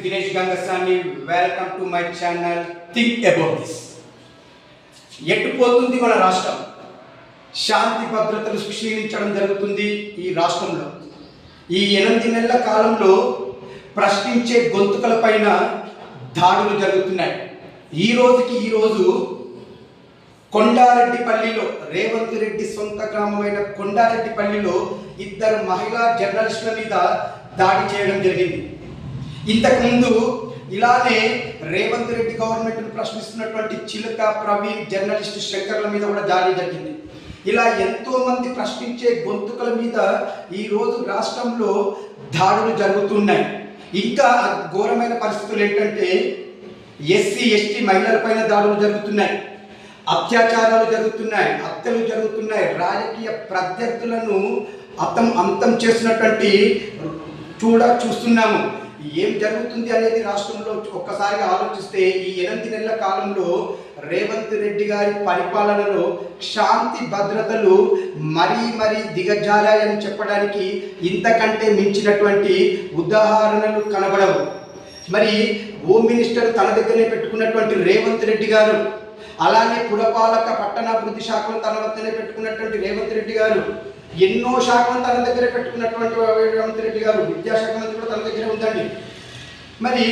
Dinesh Gangasani. Welcome to my channel. Think about this. ఎట్టుపోతుంది మన రాష్ట్రం. శాంతి భద్రతలు క్షీణించడం జరుగుతుంది ఈ రాష్ట్రంలో. ఈ 8 నెలల కాలంలో ప్రశ్నించే గొంతుకలపైన దాడులు జరుగుతున్నాయి. ఈ రోజు కొండారెడ్డిపల్లిలో రేవంత్ రెడ్డి సొంత గ్రామమైన కొండారెడ్డిపల్లిలో 2 మహిళా జర్నలిస్టుల మీద దాడి చేయడం జరిగింది. ఇంతకుముందు ఇలానే రేవంత్ రెడ్డి గవర్నమెంట్ను ప్రశ్నిస్తున్నటువంటి చిలుక ప్రవీణ్ జర్నలిస్ట్ శంకర్ల మీద కూడా దాడి జరిగింది. ఇలా ఎంతో మంది ప్రశ్నించే గొంతుకల మీద ఈరోజు రాష్ట్రంలో దాడులు జరుగుతున్నాయి. ఇంకా ఘోరమైన పరిస్థితులు ఏంటంటే ఎస్సీ ఎస్టీ మహిళలపైన దాడులు జరుగుతున్నాయి, అత్యాచారాలు జరుగుతున్నాయి, హత్యలు జరుగుతున్నాయి, రాజకీయ ప్రత్యర్థులను అంతం చేసినటువంటి చూస్తున్నాము. ఏం జరుగుతుంది అనేది రాష్ట్రంలో ఒక్కసారిగా ఆలోచిస్తే ఈ 8 నెలల కాలంలో రేవంత్ రెడ్డి గారి పరిపాలనలో శాంతి భద్రతలు మరీ దిగజారాయని చెప్పడానికి ఇంతకంటే మించినటువంటి ఉదాహరణలు కనబడవు. మరి హోమ్ మినిస్టర్ తన దగ్గరనే పెట్టుకున్నటువంటి రేవంత్ రెడ్డి గారు, అలానే పురపాలక పట్టణాభివృద్ధి శాఖను తన వద్దనే పెట్టుకున్నటువంటి రేవంత్ రెడ్డి గారు, ఎన్నో శాఖలను తన దగ్గర పెట్టుకున్నటువంటి రేవంత్ రెడ్డి గారు, విద్యాశాఖ మంత్రి కూడా తన దగ్గర ఉందండి. మరి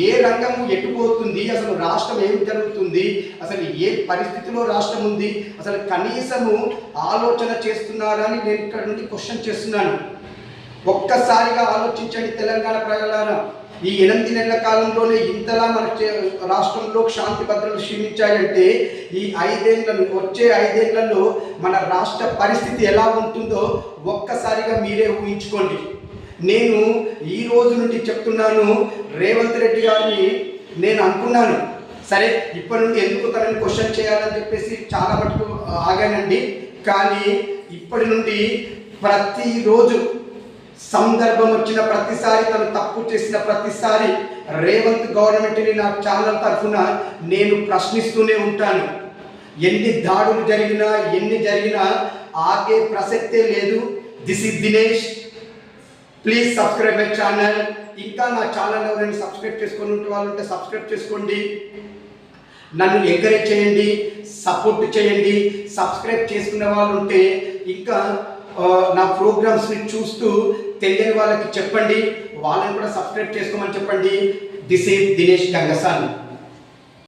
ఏ రంగం ఎట్టుపోతుంది, అసలు రాష్ట్రం ఏం జరుగుతుంది, అసలు ఏ పరిస్థితిలో రాష్ట్రం ఉంది, అసలు కనీసము ఆలోచన చేస్తున్నారా అని నేను ఇక్కడ నుండి క్వశ్చన్ చేస్తున్నాను. ఒక్కసారిగా ఆలోచించండి తెలంగాణ ప్రజలారా. ఈ 8 నెలల కాలంలోనే ఇంతలా మన రాష్ట్రంలో శాంతి భద్రతలు క్షీణించాయంటే వచ్చే 5 ఏళ్లలో మన రాష్ట్ర పరిస్థితి ఎలా ఉంటుందో ఒక్కసారిగా మీరే ఊహించుకోండి. నేను ఈ రోజు నుండి చెప్తున్నాను, రేవంత్ రెడ్డి గారిని నేను అనుకున్నాను, సరే ఇప్పటి నుండి ఎందుకు తనని క్వశ్చన్ చేయాలని చెప్పేసి చాలా మటుకు ఆగానండి. కానీ ఇప్పటి నుండి ప్రతిరోజు సందర్భం వచ్చిన ప్రతిసారి, తను తప్పు చేసిన ప్రతిసారి రేవంత్ గవర్నమెంట్ని నా ఛానల్ తరఫున నేను ప్రశ్నిస్తూనే ఉంటాను. ఎన్ని దాడులు జరిగినా ఎన్ని జరిగినా ఆగే ప్రసక్తే లేదు. This is Dinesh. Please subscribe my channel. ఇంకా నా ఛానల్ ఎవరైనా సబ్స్క్రైబ్ చేసుకొని ఉంటే వాళ్ళు ఉంటే సబ్స్క్రైబ్ చేసుకోండి. నన్ను ఎంకరేజ్ చేయండి, సపోర్ట్ చేయండి. సబ్స్క్రైబ్ చేసుకునే వాళ్ళు ఉంటే ఇంకా నా ప్రోగ్రామ్స్ని చూస్తూ తెలియని వాళ్ళకి చెప్పండి, వాళ్ళని కూడా సబ్స్క్రైబ్ చేసుకోమని చెప్పండి. This is Dinesh Gangasani.